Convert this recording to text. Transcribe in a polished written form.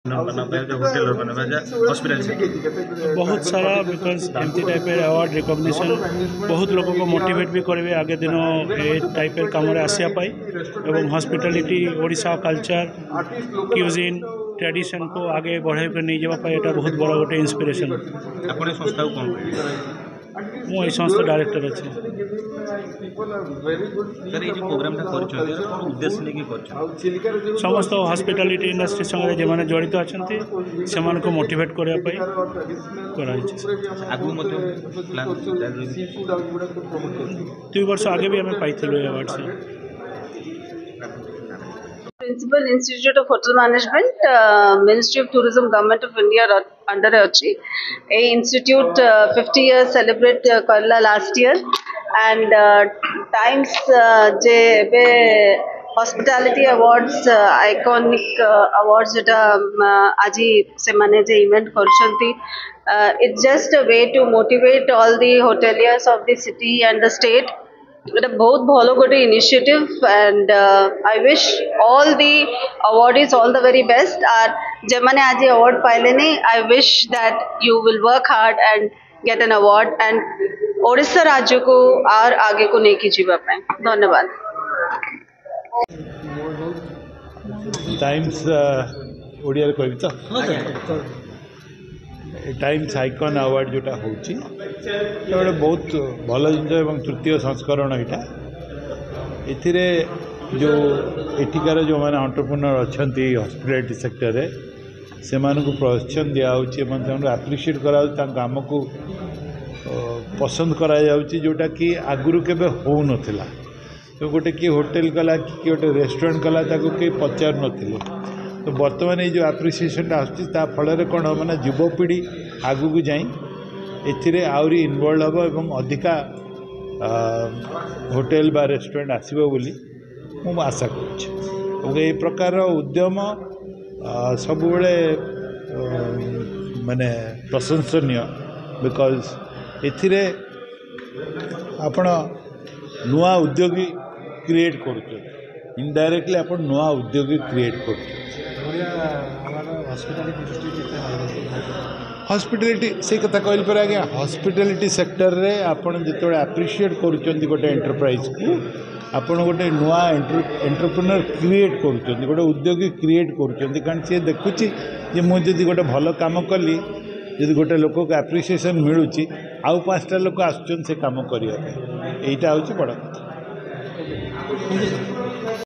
बहुत सारा बिकॉज एमती टाइप अवार्ड रिकॉग्निशन बहुत लोगों को मोटिवेट भी करेंगे आगे दिन ए टाइप कम आसापी एवं hospitality Odisha culture cuisine tradition को आगे बढ़ाई नहीं जावाई यहाँ बहुत बड़ा गोटे इंस्पिरेशन। मुझे संस्था डायरेक्टर अच्छे समस्त हॉस्पिटैलिटी इंडस्ट्री संगे जो मैंने जड़ित अच्छा से मोटिवेट करने 2 वर्ष आगे भी हमें पाई अवार्ड से। Principal Institute of Hotel Management, Ministry of Tourism, Government of India under Achi. A institute 50 years celebrate Kerala last year, and Times hospitality awards iconic awards jeta aji semane je event korchanti. It's just a way to motivate all the hoteliers of the city and the state. It's a बहुत भलो गोटे initiative and I wish all the awardees all the very best और जे माने आज award पाइले नहीं I wish that you will work hard and get an award and Odisha राज्य को और आगे को नहीं कीजिए पाए। धन्यवाद। टाइम्स ओडिया कहबी तो टाइम्स आइकन अवार्ड जोटा होची गोटे बहुत भल जिन तृतीय संस्करण यहाँ एथिरे जो एठिकार जो मैंने एंटरप्रेन्योर अच्छा हॉस्पिटैलिटी सेक्टर रे से प्रोत्साहन दिखाई एप्रिशिएट काम को पसंद करा जोटा कि आगुरी केबे हो नथिला तो गोटे किए होटेल कला कि गोटे रेस्टोरेंट कला ताको के पचार नथिले तो बर्तमान ये जो एप्रिसिएशन आसता फल कौन हम मैंने युवपीढ़ी आगू को जाई एथिरे आउरी इनवॉल्व हम एवं अधिका होटेल बा रेस्टोरेंट आसब बोली मु आशा कर प्रकार उद्यम सब माने प्रशंसनीय बिकॉज एथिरे आपण नुआ उद्योगी क्रिएट कर इनडायरेक्टली आप नुआ उद्योगी क्रिएट कर हॉस्पिटैलिटी से कथा कहल पर आज्ञा हॉस्पिटैलिटी सेक्टर रे आपण जो एप्रिशिएट करुँच गोटे एंटरप्राइज को आपण गोटे नुआ एंटरप्रेन्योर क्रिएट करुँच गोटे उद्योगी क्रिएट करुँच कारण सी देखुची जे मुझे गोटे भल काम कली जदि गोटे लोक को एप्रिसिएशन मिलूँ आउ 5टा लोक आसुन से काम करने यहाँ हूँ बड़ कथा।